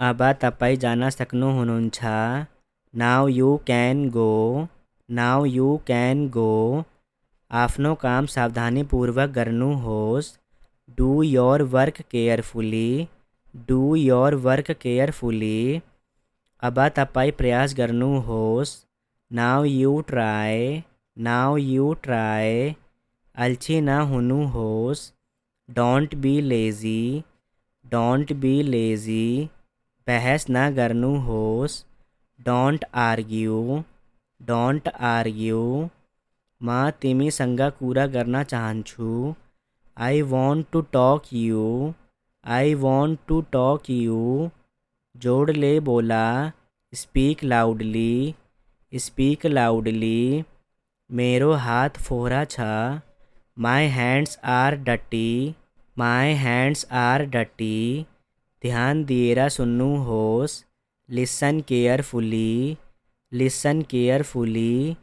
अब तपाईँ जान सक्नुहुन्छ। Now you can go. Now you can go. आफ्नो काम सावधानीपूर्वक गर्नुहोस्। Do your work carefully. Do your work carefully. अब तपाईँ प्रयास गर्नुहोस्। Now you try. Now you try. अल्छी न हुनुहोस्। Don't be lazy. Don't be lazy. बहस न गर्नुहोस्। Don't argue. Don't argue. म तिमीसँग कुरा गर्न चाहन्छु। I want to talk you. I want to talk you. जोडले बोला। Speak loudly. Speak loudly. मेरो हात फोहरा छ। माई हैंड्स आर डटी। My hands are डटी। ध्यान दिएर सुन्नुहोस्। Listen carefully. Listen carefully.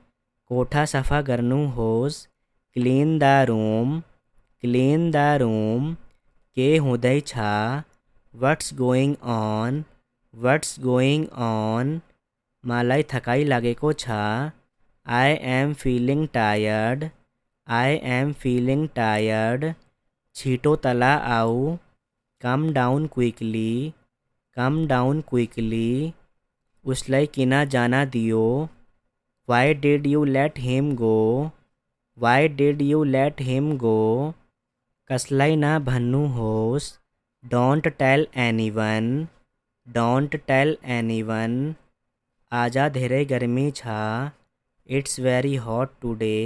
कोठा सफा गर्नुहोस्। Clean the room. Clean the room. के हुँदैछ? What's going on? What's going on? मलाई थकाइ लागेको छ। I am feeling tired. I am feeling tired. छिटो तल आऊ। Come down quickly. Come down quickly. उसलाई किन जान दियो? Why did you let him go? Why did you let him go? कसलाई न भन्नुहोस्। Don't tell anyone. Don't tell anyone. आज धेरै गर्मी छ। It's very hot today.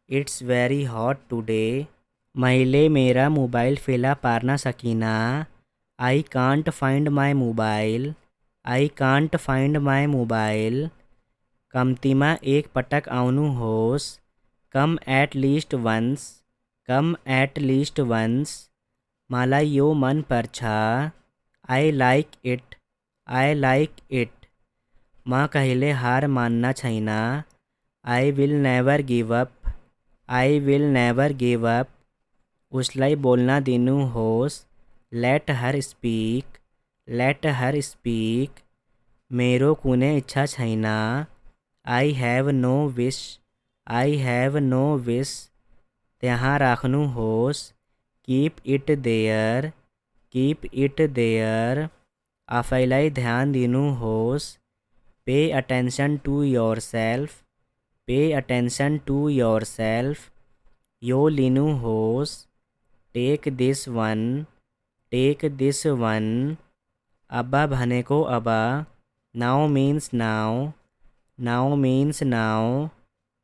It's very hot today. मैले मेरा मोबाइल फेला पार्न सकिनँ। I can't find my mobile. I can't find my mobile. कम्तीमा एक पटक आउनुहोस्। Come at least once. Come at least once. मलाई यो मन पर्छ। I like it. I like it. म कहिले हार मान्न छैन। I will never give up. I will never give up. उसलाई बोल्न दिनुहोस्। Let her speak. Let her speak. मेरो कुनै इच्छा छैन। I have no wish. I have no wish. त्यहाँ राख्नुहोस्। Keep it there. Keep it there. आफैलाई ध्यान दिनुहोस्। Pay attention to yourself. Pay attention to yourself. यो लिनुहोस्। Take this one. Take this one. अब भनेको अब। Now means now. Now means now.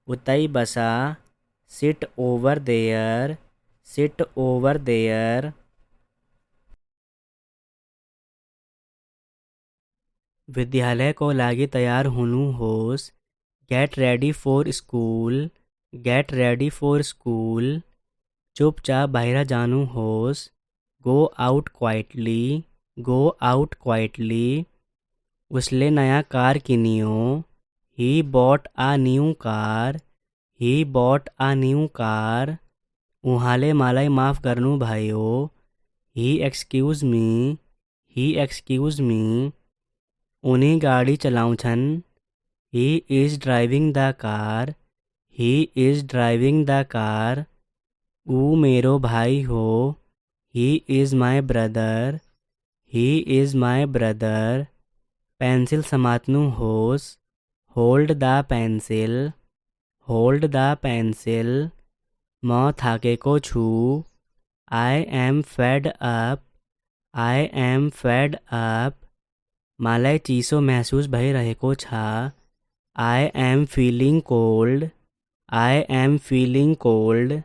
उतै बस। Sit over there. Sit over there. विद्यालयको लागि तयार हुनुहोस्। Get ready for school. Get ready for school. चुपचाप बाहिर जानुहोस्। Go out quietly. Go out quietly. उसले नयाँ कार किन्यो। He bought a new car. He bought a new car. उहाँले मलाई माफ गर्नुभयो। He excuse me. He excuse me. उनी गाडी चलाउँछन्। He is driving the car. He is driving the car. ऊ मेरो भाइ हो। He is my brother. He is my brother. Pencil समात्नुहोस्। Hold the pencil. Hold the pencil. म थाकेको छु। I am fed up. I am fed up. मलाई चिसो महसुस भइरहेको छ। I am feeling cold. I am feeling cold.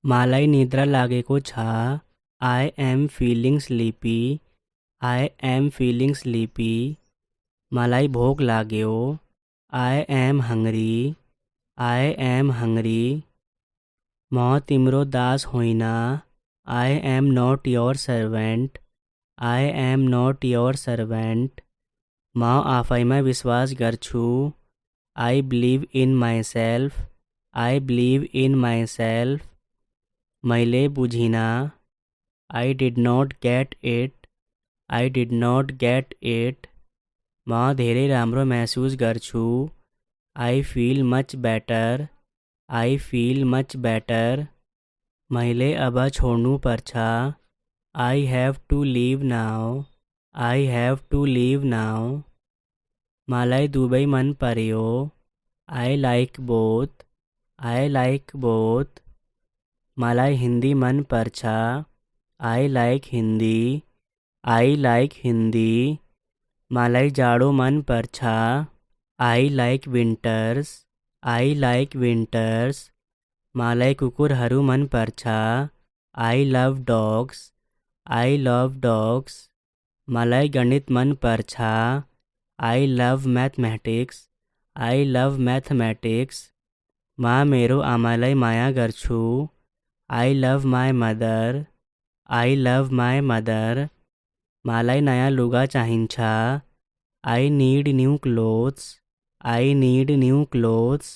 मलाई निद्रा लागेको छ। I am feeling sleepy. I am feeling sleepy. मलाई भोक लाग्यो। I am hungry. I am hungry. म तिम्रो दास होइन। I am not your servant. I am not your servant. म आफैमा विश्वास गर्छु। I believe in myself. I believe in myself. मैले बुझिनँ। I did not get it. I did not get it. म धेरै राम्रो महसूस गर्छु. I feel much better. I feel much better. मैले अब छोड्नु पर्छ. I have to leave now. I have to leave now. मलाई दुवै मन पर्यो. I like both. I like both. मलाई हिंदी मन पर्छ. I like Hindi. I like Hindi. मलाई जाडो मन पर्छ. I like winters. I like winters. मलाई कुकुरहरू मन पर्छ. I love dogs. I love dogs. मलाई गणित मन पर्छ. I love mathematics. I love mathematics. म मेरो आमालाई माया गर्छु. I love my mother. I love my mother. मलाई नयाँ लुगा चाहिन्छ. I need new clothes. I need new clothes.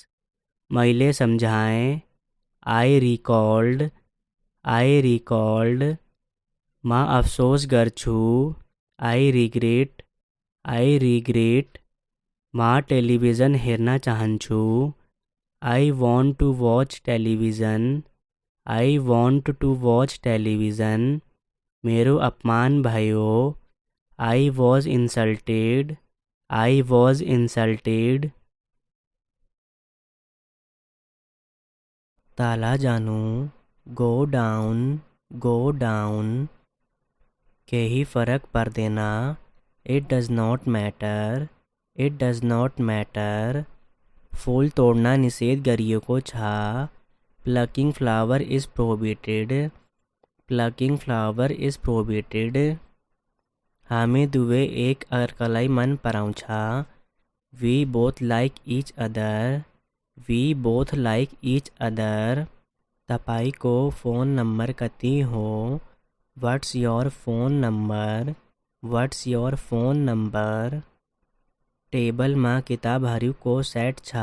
मैले समझाएँ. I recalled. I recalled. म अफसोस गर्छु. I regret. I regret. म टेलिभिजन हेर्न चाहन्छु. I want to watch television. I want to watch television. मेरो अपमान भयो. I was insulted. I was insulted. ताला जानू. Go down. Go down. केही फरक पर्दैन. It does not matter. It does not matter. फूल तोड़ना निषेध गरिएको छ. Plucking flower is prohibited. Plucking flower is prohibited. हामी दुवै एक अर्कालाई मन पराउँछ. We both like each other. We both like each other. तपाईको फोन नम्बर कति हो? What's your phone number? What's your phone number? टेबलमा किताबहरूको सेट छ.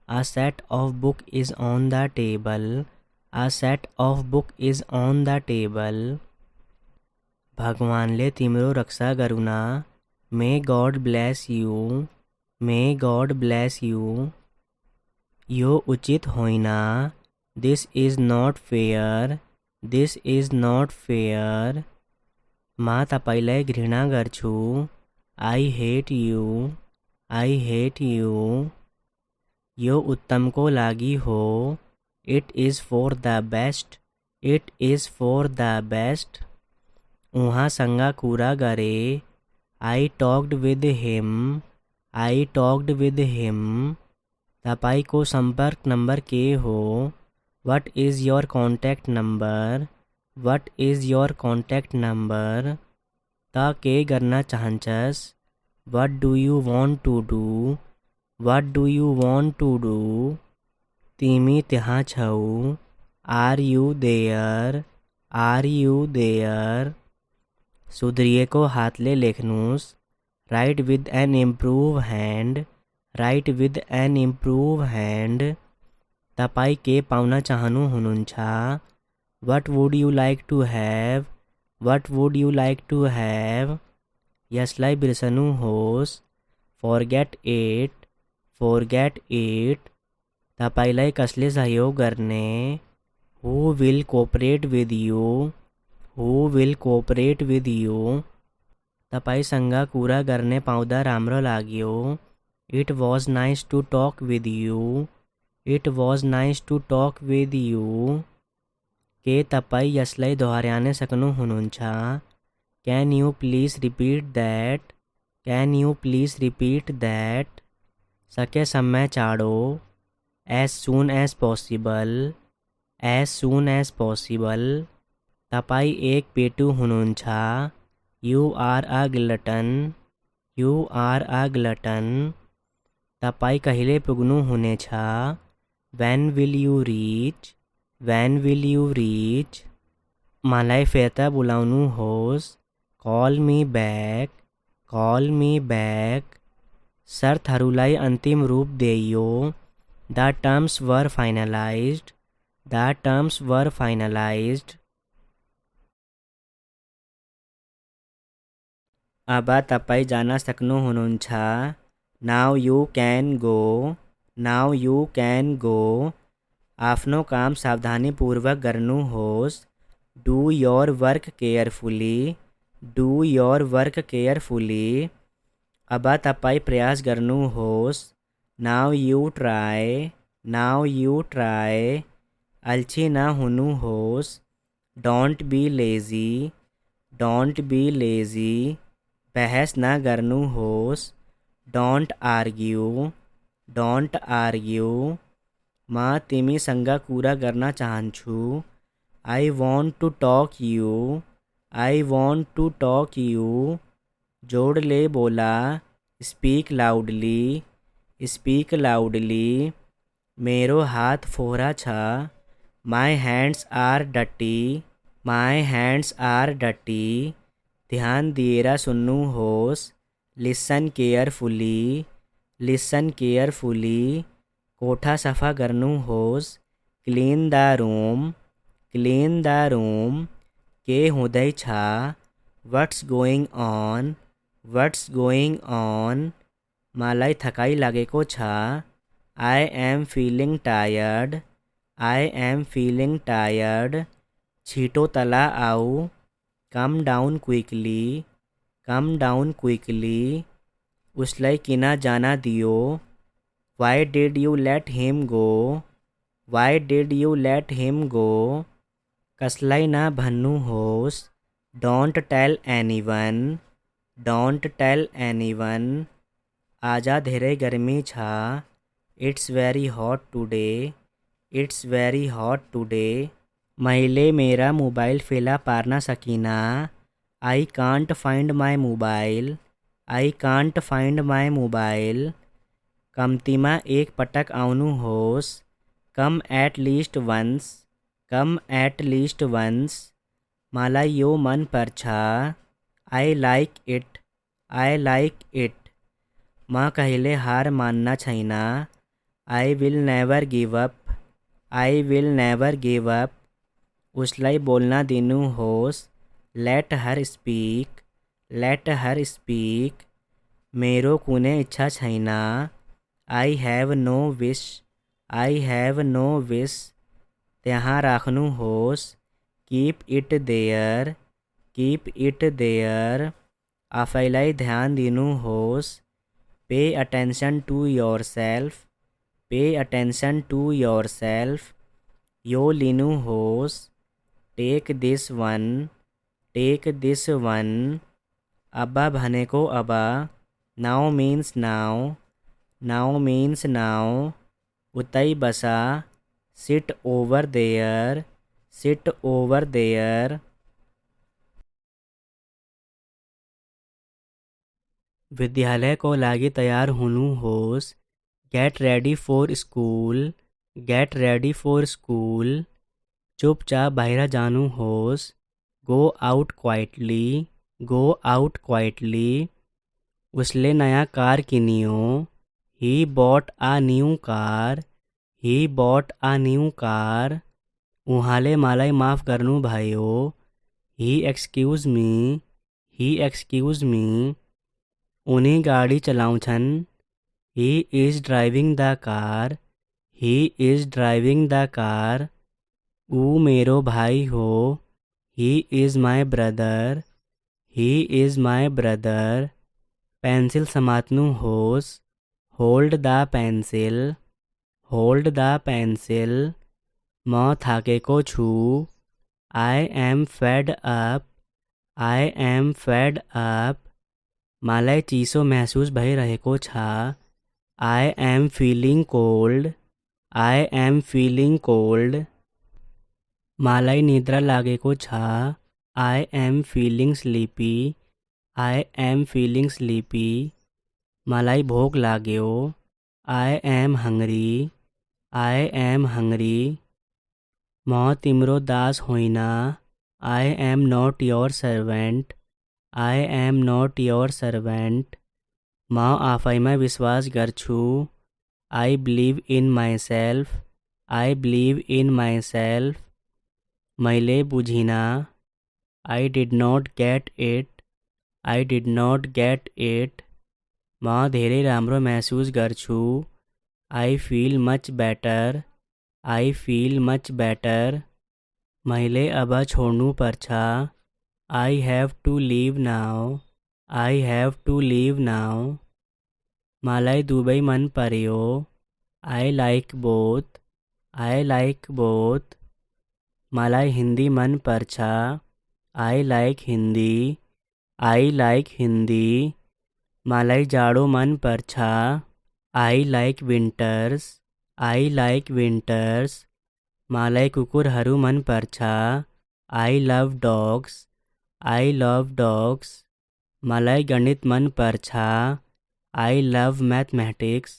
A set of book is on the table. A set of book is on the table. भगवानले तिम्रो रक्षा गरून्. May God bless you. May God bless you. यो उचित होइन. This is not fair. This is not fair. म तपाईलाई घृणा गर्छु. I hate you. I hate you. यो उत्तमको लागि हो. It is for the best. It is for the best. उहाँसँग कुरा गरे. I talked with him. I talked with him. तपाईको सम्पर्क नम्बर के हो? What is your contact number? What is your contact number? त के गर्न चाहन्छस्? What do you want to do? What do you want to do? तिमी त्यहाँ छौ. Are you there? Are you there? सुध्रिएको हातले लेख्नुस्. Write with an improved hand. Write with an improved hand. तपाईँ के pound चाहनुहुन्छ? What would you like to have? What would you like to have? यसलाई बिर्सनुहोस्. Forget it. Forget it. तपाईलाई कसले सहयोग गर्ने? Who will cooperate with you? Who will cooperate with you? तपाईसँग कुरा गर्ने पाउँदा राम्रो लाग्यो. It was nice to talk with you. It was nice to talk with you. के तपाईँ यसलाई दोहोर्याउन सक्नुहुन्छ? Can you please repeat that? Can you please repeat that? सकेसम्म चाँडो. As soon as possible. As soon as possible. तपाईँ एक पेटु हुनुहुन्छ. You are a glutton. You are a glutton. तपाईँ कहिले पुग्नु हुनेछ? When will you reach? When will you reach? मलाई फिर्ता बोलाउनुहोस्. Call me back. Call me back. शर्तहरूलाई अन्तिम रूप दिइयो. The terms were finalized. The terms were finalized. अब तपाईँ जान सक्नुहुनुहुन्छ। Now you can go. Now you can go. आफ्नो काम सावधानीपूर्वक गर्नुहोस्। Do your work carefully. Do your work carefully. अब तपाईँ प्रयास गर्नुहोस्। Now you try. Now you try. अल्छी न हुनुहोस्। Don't be lazy. Don't be lazy. बहस न गर्नुहोस्। Don't argue. Don't argue. म तिमीसँग कुरा गर्न चाहन्छु। I want to talk you. I want to talk you. जोडले बोला। Speak loudly. Speak loudly. मेरो हात फोहरा छ। माई हैंड्स आर डटी। My hands are डटी। ध्यान दिएर सुन्नुहोस्। Listen carefully. Listen carefully. कोठा सफा गर्नुहोस्। Clean the room. Clean the room. के हुँदैछ? What's going on? What's going on? मलाई थकाइ लागेको छ। I am feeling tired. I am feeling tired. छिटो तल आऊ। Come down quickly. Come down quickly. उसलाई किन जान दियो? Why did you let him go? Why did you let him go? कसलाई न भन्नुहोस्। Don't tell anyone. Don't tell anyone. आज धेरै गर्मी छ। It's very hot today. It's very hot today. मैले मेरा मोबाइल फेला पार्न सकिनँ। I can't find my mobile. I can't find my mobile. कम्तीमा एक पटक आउनुहोस्। Come at least once. Come at least once. मलाई यो मन पर्छ। I like it. I like it. म कहिले हार मान्न छैन। I will never give up. I will never give up. उसलाई बोल्न दिनुहोस्। Let her speak. Let her speak. मेरो कुनै इच्छा छैन। I have no wish. I have no wish. त्यहाँ राख्नुहोस्। Keep it there. Keep it there. आफैलाई ध्यान दिनुहोस्। Pay attention to yourself. Pay attention to yourself. यो लिनुहोस्। Take this one. Take this one. अब भनेको अब। Now means now. Now means now. उतै बस। Sit over there. Sit over there. विद्यालयको लागि तयार हुनुहोस्। Get ready for school. Get ready for school. चुपचाप बाहिर जानुहोस्। Go out quietly. Go out quietly. उसले नयाँ कार किन्यो। He bought a new car. He bought a new car. उहाँले मलाई माफ गर्नुभयो। He excuse me. He excuse me. उनी गाडी चलाउँछन्। He is driving the car. He is driving the car. ऊ मेरो भाइ हो। He is my brother. He is my brother. Pencil समात्नुहोस्। Hold the pencil. Hold the pencil. म थाकेको छु। I am fed up. I am fed up. मलाई चिसो महसुस भइरहेको छ। I am feeling cold. I am feeling cold. मलाई निद्रा लागेको छ। I am feeling sleepy. I am feeling sleepy. मलाई भोक लाग्यो। I am hungry. I am hungry. म तिम्रो दास होइन। I am not your servant. I am not your servant. म आफैमा विश्वास गर्छु। I believe in myself. I believe in myself. मैले बुझिनँ। I did not get it. I did not get it. म धेरै राम्रो महसूस गर्छु. I feel much better. I feel much better. मैले अब छोड्नु पर्छ. I have to leave now. I have to leave now. मलाई दुवै मन पर्यो. I like both. I like both. मलाई हिंदी मन पर्छ. I like Hindi. I like Hindi. मलाई जाडो मन पर्छ. I like winters. I like winters. मलाई कुकुरहरू मन पर्छ. I love dogs. I love dogs. मलाई गणित मन पर्छ. I love mathematics.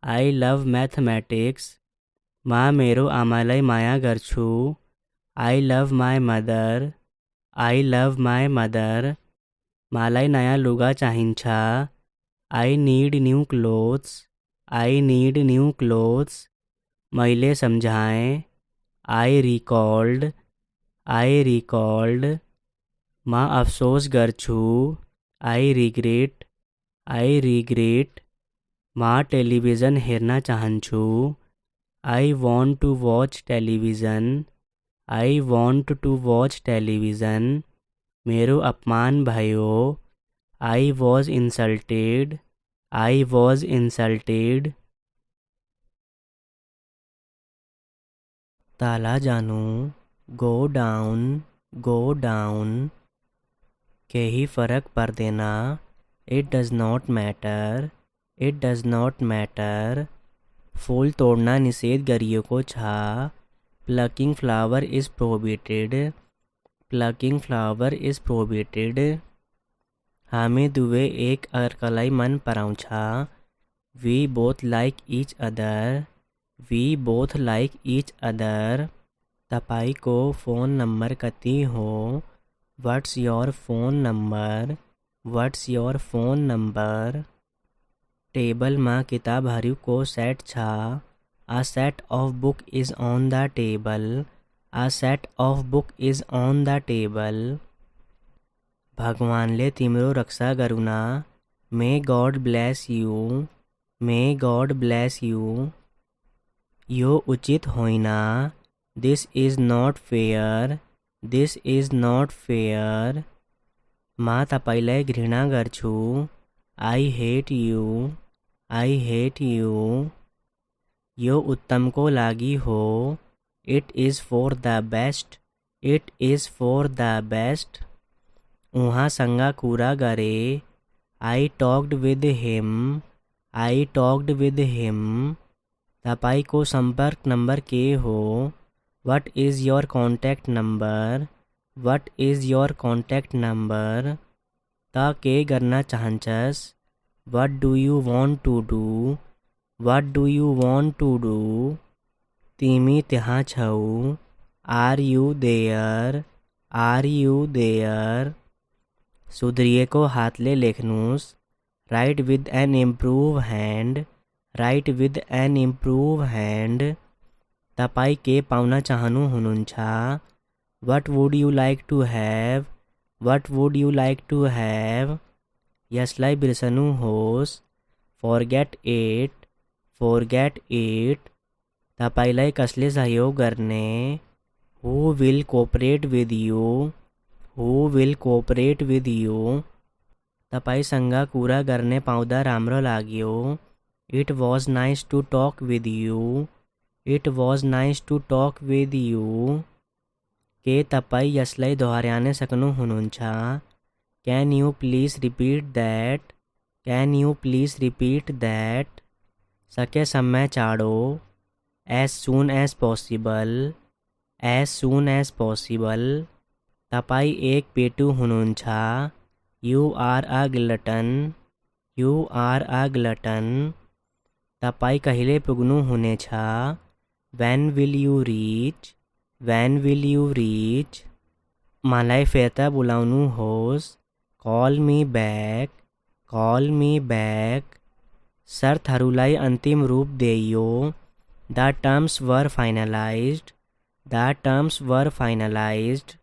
I love mathematics. म मेरो आमालाई माया गर्छु. I love my mother. I love my mother. मलाई नयाँ लुगा चाहिन्छ. I need new clothes. I need new clothes. मैले सम्झाएँ. I recalled. I recalled. म अफसोस गर्छु. I regret. I regret. म टेलिभिजन हेर्न चाहन्छु. I want to watch television. I want to watch television. मेरो अपमान भयो. I was insulted. I was insulted. ताला जानू. Go down. Go down. केही फरक पर्दैन. It does not matter. It does not matter. फूल तोड़ना निषेध गरिएको छ. Plucking flower is prohibited. Plucking flower is prohibited. हामी दुवै एक अर्कालाई मन पराउँछ. We both like each other. We both like each other. तपाईको फोन नम्बर कति हो? What's your phone number? What's your phone number? टेबलमा किताबहरूको सेट छ. A set of book is on the table. A set of book is on the table. भगवानले तिम्रो रक्षा गरून्. May God bless you. May God bless you. यो उचित होइन. This is not fair. This is not fair. म तपाईलाई घृणा गर्छु. I hate you. I hate you. यो उत्तमको लागि हो. It is for the best. It is for the best. उहाँसँग कुरा गरे. I talked with him. I talked with him. तपाईको सम्पर्क नम्बर के हो? What is your contact number? What is your contact number? त के गर्न चाहन्छस्? What do you want to do? What do you want to do? तिमी त्यहाँ छौ. Are you there? Are you there? सुध्रिएको हातले लेख्नुस्. Write with an improved hand. Write with an improved hand. तपाईँ के pound चाहनुहुन्छ? What would you like to have? What would you like to have? यसलाई बिर्सनुहोस्. Forget it. Forget it. तपाईलाई कसले सहयोग गर्ने? Who will cooperate with you? Who will cooperate with you? तपाईसँग कुरा गर्ने पाउँदा राम्रो लाग्यो. It was nice to talk with you. It was nice to talk with you. के तपाईँ यसलाई दोहोर्याउन सक्नुहुन्छ? Can you please repeat that? Can you please repeat that? सकेसम्म चाँडो. As soon as possible. As soon as possible. तपाईँ एक पेटु हुनुहुन्छ. You are a glutton. You are a glutton. तपाईँ कहिले पुग्नुहुनेछ? When will you reach? When will you reach? मलाई फिर्ता बोलाउनुहोस्. Call me back. Call me back. शर्तहरूलाई अन्तिम रूप दिइयो. The terms were finalized. The terms were finalized.